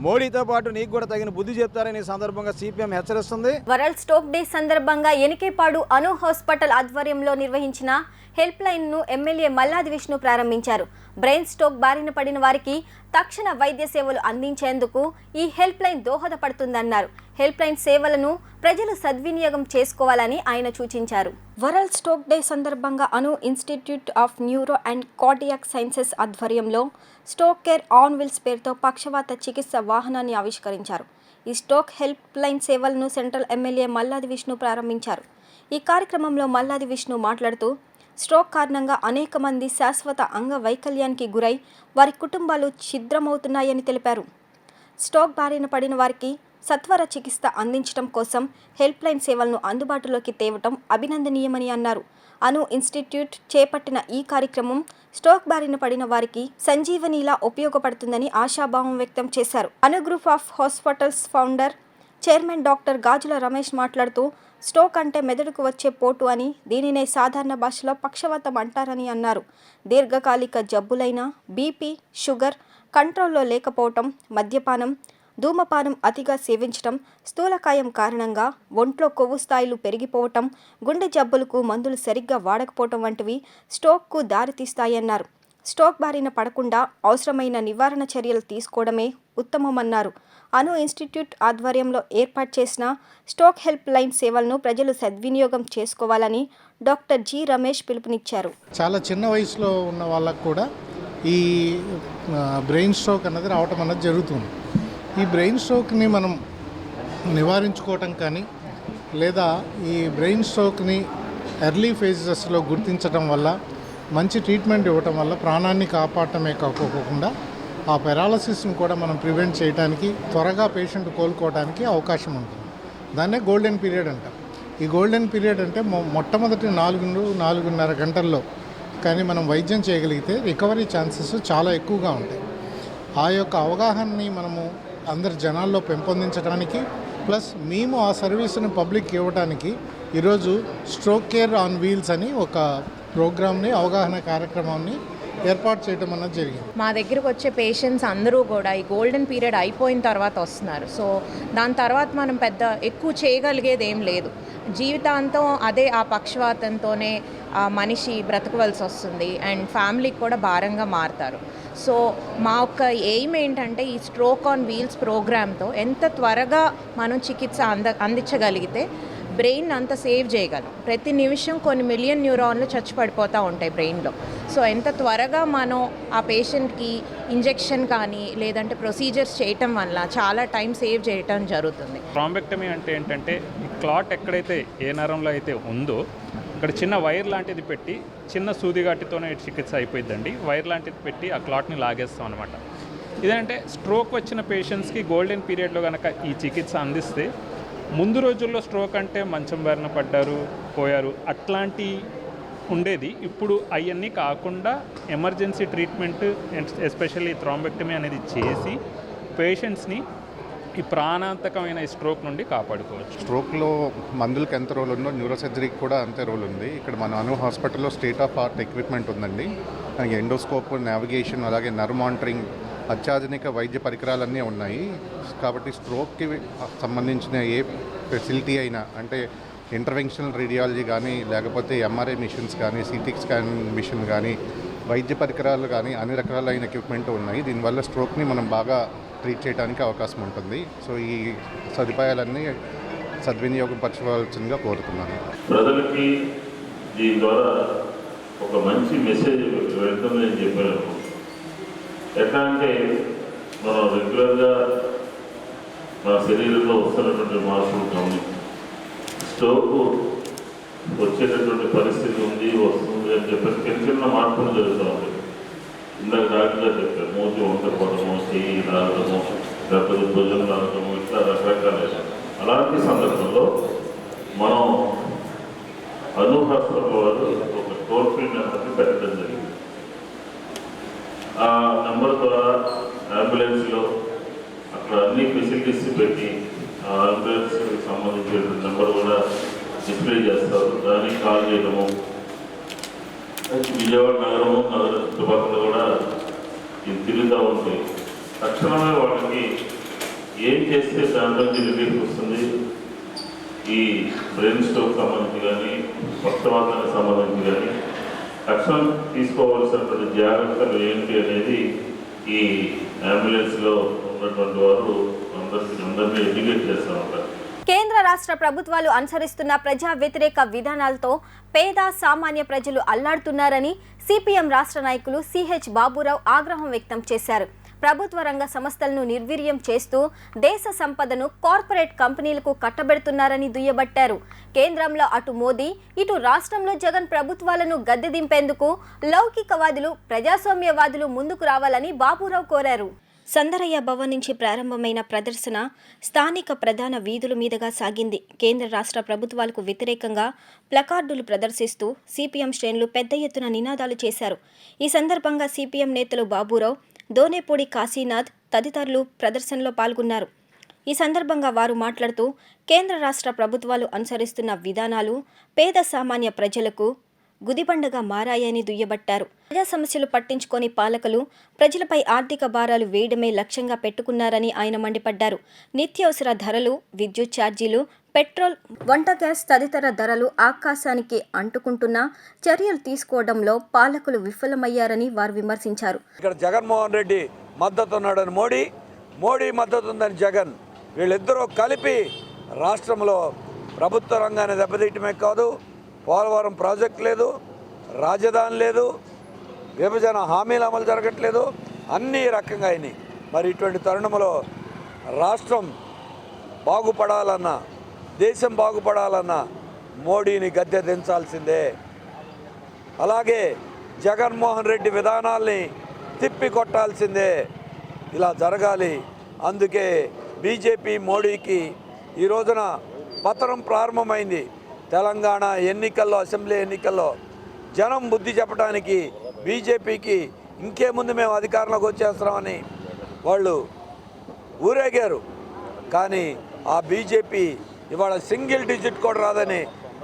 మోడీతో పాటు నీకు కూడా తగిన బుద్ధి చెప్తారని ఈ సందర్భంగా సిపిఎం హెచ్చరిస్తుంది. వరల్డ్ స్ట్రోక్ డే సందర్భంగా ఎనికేపాడు అను హాస్పిటల్ ఆధ్వర్యంలో నిర్వహించిన హెల్ప్ లైన్ ను ఎమ్మెల్యే మల్లాది విష్ణు ప్రారంభించారు. బ్రెయిన్ స్ట్రోక్ బారిన పడిన వారికి తక్షణ వైద్య సేవలు అందించేందుకు ఈ హెల్ప్ లైన్ దోహదపడుతుందన్నారు. హెల్ప్ లైన్ సేవలను ప్రజలు సద్వినియోగం చేసుకోవాలని ఆయన సూచించారు. వరల్డ్ స్ట్రోక్ డే సందర్భంగా Anu Institute of Neuro and Cardiac Sciences ఆధ్వర్యంలో స్ట్రోక్ కేర్ ఆన్ వీల్స్ పేరుతో పక్షవాత చికిత్స వాహనాన్ని ఆవిష్కరించారు. ఈ స్ట్రోక్ హెల్ప్ లైన్ సేవలను సెంట్రల్ ఎమ్మెల్యే మల్లాది విష్ణు ప్రారంభించారు. ఈ కార్యక్రమంలో మల్లాది విష్ణు మాట్లాడుతూ స్ట్రోక్ కారణంగా అనేక మంది శాశ్వత అంగవైకల్యానికి గురై వారి కుటుంబాలు ఛిద్రమవుతున్నాయని తెలిపారు. స్ట్రోక్ బారిన పడిన వారికి సత్వర చికిత్స అందించడం కోసం హెల్ప్ లైన్ సేవలను అందుబాటులోకి తేవటం అభినందనీయమని అన్నారు. అను ఇన్స్టిట్యూట్ చేపట్టిన ఈ కార్యక్రమం స్ట్రోక్ బారిన పడిన వారికి సంజీవనిలా ఉపయోగపడుతుందని ఆశాభావం వ్యక్తం చేశారు. Anu Group of Hospitals founder, chairman doctor Gajula Ramesh మాట్లాడుతూ స్ట్రోక్ అంటే మెదడుకు వచ్చే పోటు అని, దీనినే సాధారణ భాషలో పక్షవాతం అంటారని అన్నారు. దీర్ఘకాలిక జబ్బులైన బీపీ, షుగర్ కంట్రోల్లో లేకపోవటం, మద్యపానం, ధూమపానం అతిగా సేవించటం, స్థూలకాయం కారణంగా ఒంట్లో కొవ్వు స్థాయిలు పెరిగిపోవటం, గుండె జబ్బులకు మందులు సరిగ్గా వాడకపోవటం వంటివి స్ట్రోక్కు దారితీస్తాయన్నారు. స్ట్రోక్ బారిన పడకుండా అవసరమైన నివారణ చర్యలు తీసుకోవడమే ఉత్తమమన్నారు. అను ఇన్స్టిట్యూట్ ఆధ్వర్యంలో ఏర్పాటు చేసిన స్ట్రోక్ హెల్ప్ లైన్ సేవలను ప్రజలు సద్వినియోగం చేసుకోవాలని డాక్టర్ జి రమేష్ పిలుపునిచ్చారు. చాలా చిన్న వయసులో ఉన్న వాళ్ళకు కూడా ఈ బ్రెయిన్ స్ట్రోక్ అన్నది రావటం అన్నది జరుగుతుంది. ఈ బ్రెయిన్ స్ట్రోక్ని మనం నివారించుకోవటం కానీ, లేదా ఈ బ్రెయిన్ స్ట్రోక్ని ఎర్లీ ఫేజెస్లో గుర్తించడం వల్ల, మంచి ట్రీట్మెంట్ ఇవ్వటం వల్ల ప్రాణాన్ని కాపాడటమే కాకోకుండా ఆ పెరాలసిస్ని కూడా మనం ప్రివెంట్ చేయడానికి, త్వరగా పేషెంట్ కోలుకోవడానికి అవకాశం ఉంటుంది. దాన్నే గోల్డెన్ పీరియడ్ అంటాం. ఈ గోల్డెన్ పీరియడ్ అంటే మొట్టమొదటి 4-4.5 గంటల్లో కానీ మనం వైద్యం చేయగలిగితే రికవరీ ఛాన్సెస్ చాలా ఎక్కువగా ఉంటాయి. ఆ యొక్క అవగాహనని మనము అందరి జనాల్లో పెంపొందించడానికి ప్లస్ మేము ఆ సర్వీస్ని పబ్లిక్ ఇవ్వడానికి ఈరోజు స్ట్రోక్ కేర్ ఆన్ వీల్స్ అని ఒక ప్రోగ్రామ్ని అవగాహన కార్యక్రమాన్ని ఏర్పాటు చేయడం అన్నది జరిగింది. మా దగ్గరకు వచ్చే పేషెంట్స్ అందరూ కూడా ఈ గోల్డెన్ పీరియడ్ అయిపోయిన తర్వాత వస్తున్నారు. సో దాని తర్వాత మనం పెద్ద ఎక్కువ చేయగలిగేది ఏం లేదు. జీవితాంతం అదే ఆ పక్షవాతంతోనే ఆ మనిషి బ్రతకవలసి వస్తుంది అండ్ ఫ్యామిలీకి కూడా భారంగా మారుతారు. సో మా యొక్క ఎయిమ్ ఏంటంటే ఈ స్ట్రోక్ ఆన్ వీల్స్ ప్రోగ్రామ్తో ఎంత త్వరగా మనం చికిత్స అందించగలిగితే బ్రెయిన్ అంత సేవ్ చేయగలం. ప్రతి నిమిషం కొన్ని మిలియన్ న్యూరాన్లు చచ్చి పడిపోతూ ఉంటాయి బ్రెయిన్లో. సో ఎంత త్వరగా మనం ఆ పేషెంట్కి ఇంజెక్షన్ కానీ లేదంటే ప్రొసీజర్స్ చేయటం వల్ల చాలా టైం సేవ్ చేయటం జరుగుతుంది. థ్రాంబెక్టమీ అంటే ఏంటంటే ఈ క్లాట్ ఎక్కడైతే ఏ నరంలో అయితే ఉందో అక్కడ చిన్న వైర్ లాంటిది పెట్టి చిన్న సూదిగాటితోనే చికిత్స అయిపోయిందండి. వైర్ లాంటిది పెట్టి ఆ క్లాట్ని లాగేస్తాం అనమాట. ఇదంటే స్ట్రోక్ వచ్చిన పేషెంట్స్కి గోల్డెన్ పీరియడ్లో కనుక ఈ చికిత్స అందిస్తే ముందు రోజుల్లో స్ట్రోక్ అంటే మంచం బారిన పడ్డారు, పోయారు, అట్లాంటి ఉండేది. ఇప్పుడు అవన్నీ కాకుండా ఎమర్జెన్సీ ట్రీట్మెంట్ ఎస్పెషల్లీ థ్రాంబెక్టమీ అనేది చేసి పేషెంట్స్ని ఈ ప్రాణాంతకమైన ఈ స్ట్రోక్ నుండి కాపాడుకోవచ్చు. స్ట్రోక్లో మందులకు ఎంత రోల్ ఉందో న్యూరోసర్జరీకి కూడా అంతే రోల్ ఉంది. ఇక్కడ మన అను హాస్పిటల్లో స్టేట్ ఆఫ్ ఆర్ట్ ఎక్విప్మెంట్ ఉందండి. ఎండోస్కోప్, నావిగేషన్, అలాగే నర్వ్ మానిటరింగ్, అత్యాధునిక వైద్య పరికరాలన్నీ ఉన్నాయి. కాబట్టి స్ట్రోక్కి సంబంధించిన ఏ ఫెసిలిటీ అయినా అంటే ఇంటర్వెన్షనల్ రేడియాలజీ కానీ లేకపోతే ఎంఆర్ఐ మిషన్స్ కానీ సిటీ స్కాన్ మిషన్ కానీ వైద్య పరికరాలు కానీ అన్ని రకాలైన ఎక్విప్మెంట్ ఉన్నాయి. దీనివల్ల స్ట్రోక్ని మనం బాగా ట్రీట్ చేయడానికి అవకాశం ఉంటుంది. సో ఈ సదుపాయాలన్నీ సద్వినియోగపరచవలసిందిగా కోరుతున్నాను. ప్రజలకి దీని ద్వారా ఒక మంచి మెసేజ్ వెళ్తుందని చెప్పాను. ఎట్లా అంటే మనం రెగ్యులర్గా మన శరీరంలో వస్తున్నటువంటి మార్పులు గమనించి స్ట్రోక్ వచ్చేటటువంటి పరిస్థితి ఉంది, వస్తుంది అని చెప్పేసి చిన్న చిన్న మార్పులు జరుగుతూ ఉంటాయి. ఇందాక డాక్టర్ గారు చెప్పారు, మూతి వంకరపడము, చెయ్యి రాగడము, లేకపోతే భుజం రాగడము, ఇట్లా రకరకాల. అలాంటి సందర్భంలో మనం అను హాస్పిటల్ వారు ఒక టోల్ ఫ్రీ నెంబర్ని పెట్టడం జరిగింది. ఆ నెంబర్ ద్వారా అంబులెన్స్లో అక్కడ అన్ని ఫెసిలిటీస్ పెట్టి ఆ అంబులెన్స్కి సంబంధించిన నెంబర్ కూడా డిస్ప్లే చేస్తారు. దానికి కాల్ చేయడము, విజయవాడ నగరము నగర చుట్టుపక్కల కూడా ఇది తిరుగుతూ ఉంటాయి. తక్షణమే వాళ్ళకి ఏం చేస్తే దాంట్లో రిలీఫ్ వస్తుంది, ఈ బ్రెయిన్ స్ట్రోక్ సంబంధించి కానీ పక్షవాతానికి సంబంధించి కానీ తక్షణం తీసుకోవాల్సినటువంటి జాగ్రత్తలు ఏంటి అనేది ఈ అంబులెన్స్లో ఉన్నటువంటి వారు అందరినీ ఎడ్యుకేట్ చేస్తూ ఉంటారు. కేంద్ర రాష్ట్ర ప్రభుత్వాలు అనుసరిస్తున్న ప్రజా వ్యతిరేక విధానాలతో పేద సామాన్య ప్రజలు అల్లాడుతున్నారని సిపిఎం రాష్ట్ర నాయకులు సిహెచ్ బాబురావు ఆగ్రహం వ్యక్తం చేశారు. ప్రభుత్వ రంగ సంస్థలను నిర్వీర్యం చేస్తూ దేశ సంపదను కార్పొరేట్ కంపెనీలకు కట్టబెడుతున్నారని దుయ్యబట్టారు. కేంద్రంలో అటు మోదీ, ఇటు రాష్ట్రంలో జగన్ ప్రభుత్వాలను గద్దె దింపేందుకు లౌకికవాదులు, ప్రజాస్వామ్యవాదులు ముందుకు రావాలని బాబురావు కోరారు. సందరయ్య భవన్ నుంచి ప్రారంభమైన ప్రదర్శన స్థానిక ప్రధాన వీధుల మీదుగా సాగింది. కేంద్ర రాష్ట్ర ప్రభుత్వాలకు వ్యతిరేకంగా ప్లకార్డులు ప్రదర్శిస్తూ సిపిఎం శ్రేణులు పెద్ద ఎత్తున నినాదాలు చేశారు. ఈ సందర్భంగా సిపిఎం నేతలు బాబురావు, దోనేపూడి కాశీనాథ్ తదితరులు ప్రదర్శనలో పాల్గొన్నారు. ఈ సందర్భంగా వారు మాట్లాడుతూ కేంద్ర రాష్ట్ర ప్రభుత్వాలు అనుసరిస్తున్న విధానాలు పేద సామాన్య ప్రజలకు గుదిబండగా మారాయని దుయ్యబట్టారు. ప్రజా సమస్యలు పట్టించుకొని పాలకులు ప్రజలపై ఆర్థిక భారాలు వేయడమే లక్ష్యంగా పెట్టుకున్నారని ఆయన మండిపడ్డారు. నిత్యావసర ధరలు, విద్యుత్ ఛార్జీలు, పెట్రోల్, వంట గ్యాస్ తదితర ధరలు ఆకాశానికి అంటుకుంటున్నా చర్యలు తీసుకోవడంలో పాలకులు విఫలమయ్యారని వారు విమర్శించారు. ఇక్కడ జగన్మోహన్ రెడ్డి మద్దతు ఉన్నాడని మోడీ మద్దతు ఉందని జగన్, వీళ్ళిద్దరూ కలిపి రాష్ట్రంలో ప్రభుత్వ రంగాన్ని దెబ్బతీయటమే కాదు, పోలవరం ప్రాజెక్ట్ లేదు, రాజధాని లేదు, విభజన హామీలు అమలు జరగట్లేదు, అన్ని రకంగా అయినాయి. మరి ఇటువంటి తరుణంలో రాష్ట్రం బాగుపడాలన్నా, దేశం బాగుపడాలన్నా మోడీని గద్దె దించాల్సిందే. అలాగే జగన్మోహన్ రెడ్డి విధానాల్ని తిప్పి కొట్టాల్సిందే. ఇలా జరగాలి. అందుకే బీజేపీ మోడీకి ఈ రోజున పతనం ప్రారంభమైంది. తెలంగాణ ఎన్నికల్లో, అసెంబ్లీ ఎన్నికల్లో జనం బుద్ధి చెప్పడానికి బీజేపీకి ఇంకేముందు మేము అధికారంలోకి వచ్చేస్తున్నామని వాళ్ళు ఊరేగారు. కానీ ఆ బీజేపీ ఇవాళ సింగిల్ డిజిట్ కూడా రాదని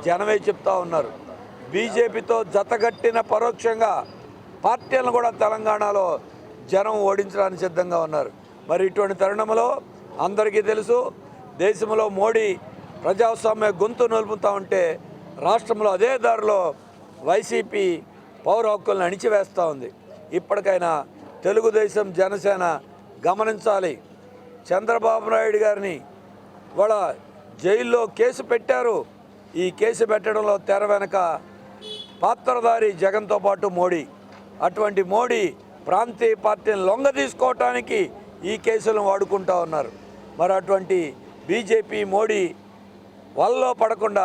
జనమే చెప్తా ఉన్నారు. బీజేపీతో జతగట్టిన పరోక్షంగా పార్టీలను కూడా తెలంగాణలో జనం ఓడించడానికి సిద్ధంగా ఉన్నారు. మరి ఇటువంటి తరుణంలో అందరికీ తెలుసు, దేశంలో మోడీ ప్రజాస్వామ్య గొంతు నిలుపుతూ ఉంటే రాష్ట్రంలో అదే దారిలో వైసీపీ పౌర హక్కులను అణిచివేస్తూ ఉంది. ఇప్పటికైనా తెలుగుదేశం, జనసేన గమనించాలి. చంద్రబాబు నాయుడు గారిని వాళ్ళ జైల్లో కేసు పెట్టారు. ఈ కేసు పెట్టడంలో తెర వెనక పాత్రధారి జగన్తో పాటు మోడీ. అటువంటి మోడీ ప్రాంతీయ పార్టీని లొంగ తీసుకోవటానికి ఈ కేసులను వాడుకుంటూ ఉన్నారు. మరి అటువంటి బీజేపీ, మోడీ వలలో పడకుండా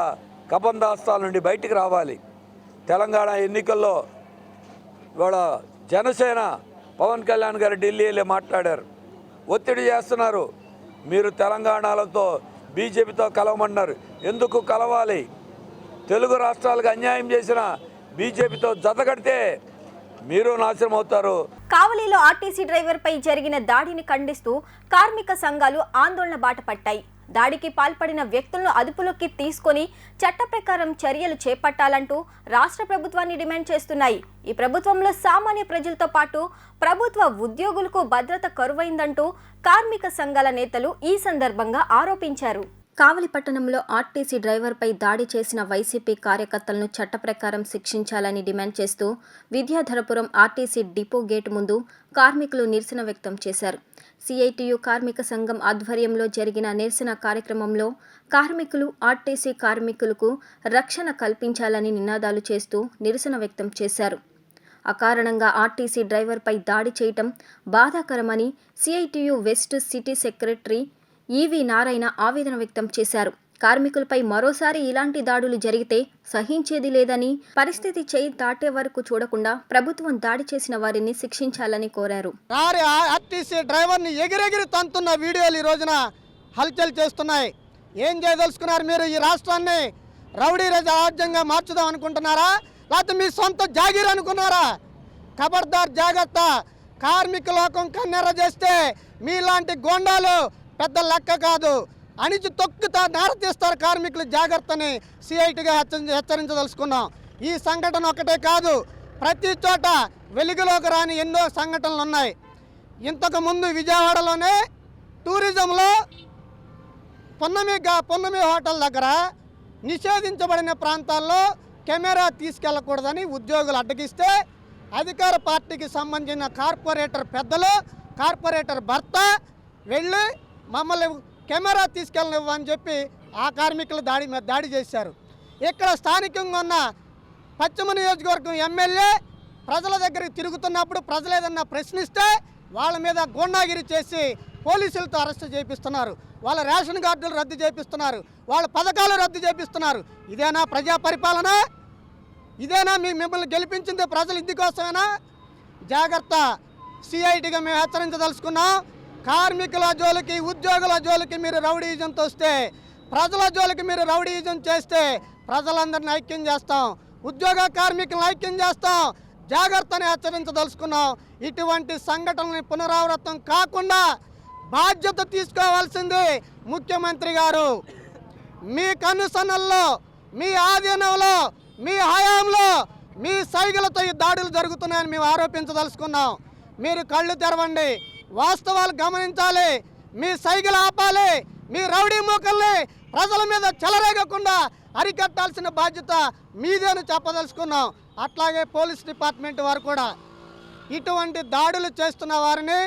కబంధాస్తాల నుండి బయటికి రావాలి. తెలంగాణ ఎన్నికల్లో ఇవాళ జనసేన పవన్ కళ్యాణ్ గారు ఢిల్లీలో మాట్లాడారు, ఒత్తిడి చేస్తున్నారు. మీరు తెలంగాణలతో బీజేపీతో కలవమన్నారు. ఎందుకు కలవాలి? తెలుగు రాష్ట్రాలకు అన్యాయం చేసిన బీజేపీతో జతగడితే మీరు నాశనం అవుతారు. కావలిలో ఆర్టీసీ డ్రైవర్పై జరిగిన దాడిని ఖండిస్తూ కార్మిక సంఘాలు ఆందోళన బాట పట్టాయి. దాడికి పాల్పడిన వ్యక్తులను అదుపులోకి తీసుకొని చట్ట ప్రకారం చర్యలు చేపట్టాలంటూ రాష్ట్ర ప్రభుత్వాన్ని డిమాండ్ చేస్తున్నాయి. ఈ ప్రభుత్వంలో సామాన్య ప్రజలతో పాటు ప్రభుత్వ ఉద్యోగులకు భద్రత కరువైందంటూ కార్మిక సంఘాల నేతలు ఈ సందర్భంగా ఆరోపించారు. కావలి పట్టణంలో ఆర్టీసీ డ్రైవర్పై దాడి చేసిన వైసీపీ కార్యకర్తలను చట్ట ప్రకారం శిక్షించాలని డిమాండ్ చేస్తూ విద్యాధరపురం ఆర్టీసీ డిపో గేటు ముందు కార్మికులు నిరసన వ్యక్తం చేశారు. సిఐటియు కార్మిక సంఘం ఆధ్వర్యంలో జరిగిన నిరసన కార్యక్రమంలో కార్మికులు ఆర్టీసీ కార్మికులకు రక్షణ కల్పించాలని నినాదాలు చేస్తూ నిరసన వ్యక్తం చేశారు. అకారణంగా ఆర్టీసీ డ్రైవర్పై దాడి చేయటం బాధాకరమని సిఐటియు వెస్ట్ సిటీ సెక్రటరీ ఈవి నారాయణ ఆవేదన వ్యక్తం చేశారు. కార్మికులపై మరోసారి ఇలాంటి దాడులు జరిగితే సహించేది లేదని, పరిస్థితి చేయి దాటే వరకు చూడకుండా ప్రభుత్వం దాడి చేసిన వారిని శిక్షించాలని కోరారు. ఆర్టీసీ డ్రైవర్ని ఎగిరెగిరి తంతున్న వీడియోలు ఈ రోజున హల్చల్ చేస్తున్నాయి. ఏం చేయదలుచుకున్నారు మీరు? ఈ రాష్ట్రాన్ని రౌడీ రాజ్యంగా మార్చుదాం అనుకుంటున్నారా, లేకపోతే మీ సొంత జాగీర్ అనుకున్నారా? ఖబర్దార్, జాగ్రత్త. కార్మిక లోకం కన్నెర్ర చేస్తే మీలాంటి గోండాలు పెద్ద లెక్క కాదు. అణిచి తొక్కుతా నారతీస్తారు కార్మికులు. జాగ్రత్తని సిఐటిగా హెచ్చరించదలుచుకున్నాం. ఈ సంఘటన ఒకటే కాదు, ప్రతి చోట వెలుగులోకి రాని ఎన్నో సంఘటనలు ఉన్నాయి. ఇంతకుముందు విజయవాడలోనే టూరిజంలో పొన్నమి హోటల్ దగ్గర నిషేధించబడిన ప్రాంతాల్లో కెమెరా తీసుకెళ్లకూడదని ఉద్యోగులు అడ్డగిస్తే అధికార పార్టీకి సంబంధించిన కార్పొరేటర్ పెద్దలు, కార్పొరేటర్ భర్త వెళ్ళి మమ్మల్ని కెమెరా తీసుకెళ్ళనివ్వని చెప్పి ఆ కార్మికులు దాడి చేశారు. ఇక్కడ స్థానికంగా ఉన్న పశ్చిమ నియోజకవర్గం ఎమ్మెల్యే ప్రజల దగ్గరికి తిరుగుతున్నప్పుడు ప్రజలు ఏదన్నా ప్రశ్నిస్తే వాళ్ళ మీద గూండాగిరి చేసి పోలీసులతో అరెస్టు చేపిస్తున్నారు. వాళ్ళ రేషన్ కార్డులు రద్దు చేపిస్తున్నారు, వాళ్ళ పథకాలు రద్దు చేపిస్తున్నారు. ఇదేనా ప్రజా పరిపాలన? ఇదేనా మిమ్మల్ని గెలిపించింది ప్రజలు ఇందుకోసమేనా? జాగ్రత్త. సిఐటిగా మేము హెచ్చరించదలుచుకున్నాం. కార్మికుల జోలికి, ఉద్యోగుల జోలికి మీరు రౌడీయిజంతో వస్తే, ప్రజల జోలికి మీరు రౌడీయిజం చేస్తే ప్రజలందరినీ ఐక్యం చేస్తాం, ఉద్యోగ కార్మికులను ఐక్యం చేస్తాం. జాగ్రత్తని హెచ్చరించదలుచుకున్నాం. ఇటువంటి సంఘటనని పునరావృతం కాకుండా బాధ్యత తీసుకోవాల్సింది ముఖ్యమంత్రి గారు. మీ కనుసన్నల్లో, మీ ఆధీనంలో, మీ హయాంలో మీ సైగలతో ఈ దాడులు జరుగుతున్నాయని మేము ఆరోపించదలుచుకున్నాం. మీరు కళ్ళు తెరవండి, వాస్తవాలు గమనించాలి, మీ సైగలు ఆపాలి. మీ రౌడీ మూకల్ని ప్రజల మీద చెలరేగకుండా అరికట్టాల్సిన బాధ్యత మీదేని చెప్పదలుచుకున్నాం. అట్లాగే పోలీస్ డిపార్ట్మెంట్ వారు కూడా ఇటువంటి దాడులు చేస్తున్న వారిని,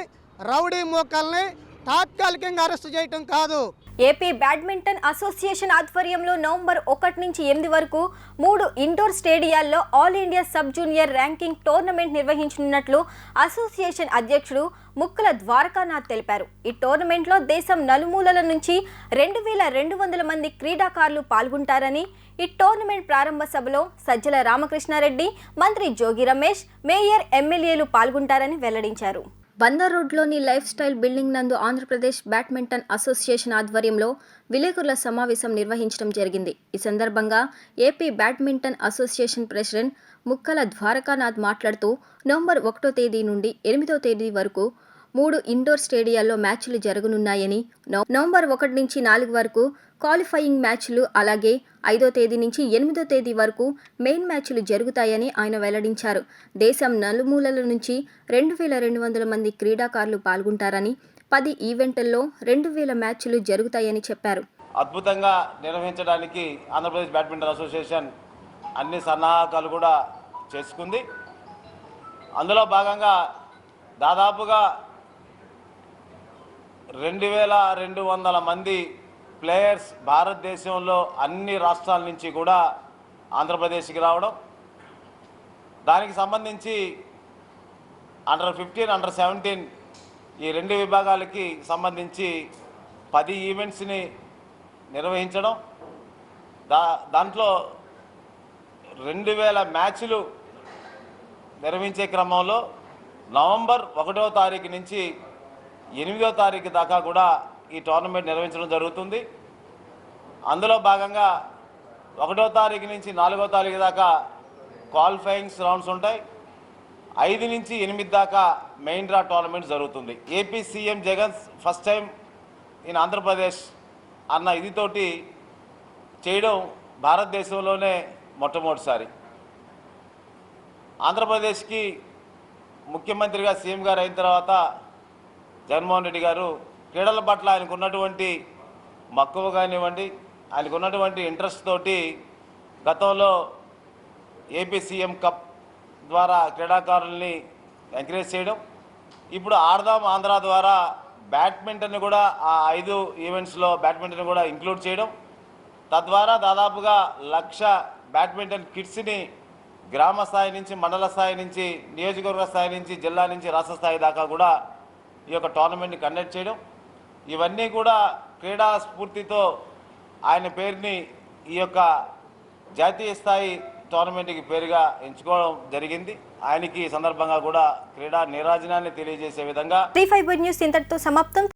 రౌడీ మూకల్ని తాత్కాలికంగా అరెస్టు చేయటం కాదు. ఏపీ బ్యాడ్మింటన్ అసోసియేషన్ ఆధ్వర్యంలో నవంబర్ 1 నుంచి 8 వరకు 3 ఇండోర్ స్టేడియాల్లో All India sub junior ranking tournament నిర్వహించనున్నట్లు అసోసియేషన్ అధ్యక్షుడు ముక్కల ద్వారకానాథ్ తెలిపారు. ఈ టోర్నమెంట్లో దేశం నలుమూలల నుంచి 2200 మంది క్రీడాకారులు పాల్గొంటారని, ఈ టోర్నమెంట్ ప్రారంభ సభలో సజ్జల రామకృష్ణారెడ్డి, మంత్రి జోగి రమేష్, మేయర్, ఎమ్మెల్యేలు పాల్గొంటారని వెల్లడించారు. బందర్ రోడ్లోని లైఫ్ స్టైల్ బిల్డింగ్ నందు ఆంధ్రప్రదేశ్ బ్యాడ్మింటన్ అసోసియేషన్ ఆధ్వర్యంలో విలేకరుల సమావేశం నిర్వహించడం జరిగింది. ఈ సందర్భంగా ఏపీ బ్యాడ్మింటన్ అసోసియేషన్ ప్రెసిడెంట్ ముక్కల ద్వారకానాథ్ మాట్లాడుతూ నవంబర్ 1వ తేదీ నుండి 8వ తేదీ వరకు 3 ఇండోర్ స్టేడియాల్లో మ్యాచ్లు జరగనున్నాయని, నవంబర్ 1 నుంచి 4 వరకు క్వాలిఫైయింగ్ మ్యాచ్లు, అలాగే 5వ తేదీ నుంచి 8వ తేదీ వరకు మెయిన్ మ్యాచ్లు జరుగుతాయని ఆయన వెల్లడించారు. దేశం నలుమూలల నుంచి 2200 మంది క్రీడాకారులు పాల్గొంటారని, 10 ఈవెంట్లలో 2000 మ్యాచ్లు జరుగుతాయని చెప్పారు. అద్భుతంగా నిర్వహించడానికి ఆంధ్రప్రదేశ్ బ్యాడ్మింటన్ అసోసియేషన్ అన్ని సన్నాహకాలు కూడా చేసుకుంది. అందులో భాగంగా దాదాపుగా 2200 మంది ప్లేయర్స్ భారతదేశంలో అన్ని రాష్ట్రాల నుంచి కూడా ఆంధ్రప్రదేశ్కి రావడం, దానికి సంబంధించి అండర్-15, అండర్-17 ఈ 2 విభాగాలకి సంబంధించి 10 ఈవెంట్స్ని నిర్వహించడం, దాంట్లో 2000 మ్యాచ్లు నిర్వహించే క్రమంలో నవంబర్ 1వ తారీఖు నుంచి 8వ తారీఖు దాకా కూడా ఈ టోర్నమెంట్ నిర్వహించడం జరుగుతుంది. అందులో భాగంగా 1వ తారీఖు నుంచి 4వ తారీఖు దాకా క్వాలిఫైయింగ్ రౌండ్స్ ఉంటాయి. 5 నుంచి 8 దాకా మెయిన్ డ్రా టోర్నమెంట్ జరుగుతుంది. AP CM Jagan first time in Andhra Pradesh అన్న ఇదితోటి చేయడం భారతదేశంలోనే మొట్టమొదటిసారి. ఆంధ్రప్రదేశ్కి ముఖ్యమంత్రిగా సీఎం గారు అయిన తర్వాత జగన్మోహన్ రెడ్డి గారు క్రీడల పట్ల ఆయనకు ఉన్నటువంటి మక్కువ కానివ్వండి, ఆయనకు ఉన్నటువంటి ఇంట్రెస్ట్ తోటి గతంలో ఏపీ సీఎం కప్ ద్వారా క్రీడాకారుల్ని ఎంకరేజ్ చేయడం, ఇప్పుడు ఆడదాం ఆంధ్ర ద్వారా బ్యాడ్మింటన్ కూడా ఆ 5 ఈవెంట్స్లో బ్యాడ్మింటన్ కూడా ఇంక్లూడ్ చేయడం, తద్వారా దాదాపుగా 1,00,000 బ్యాడ్మింటన్ కిట్స్ని గ్రామ స్థాయి నుంచి, మండల స్థాయి నుంచి, నియోజకవర్గ స్థాయి నుంచి, జిల్లా నుంచి రాష్ట్ర స్థాయి దాకా కూడా ఈ యొక్క టోర్నమెంట్ని కండక్ట్ చేయడం, ఇవన్నీ కూడా క్రీడా స్ఫూర్తితో ఆయన పేరుని ఈ యొక్క జాతీయ స్థాయి టోర్నమెంట్కి పేరుగా ఎంచుకోవడం జరిగింది. ఆయనకి ఈ సందర్భంగా కూడా క్రీడా నీరాజనాన్ని తెలియజేసే విధంగా 35 న్యూస్ ఇంతటితో సమాప్తం.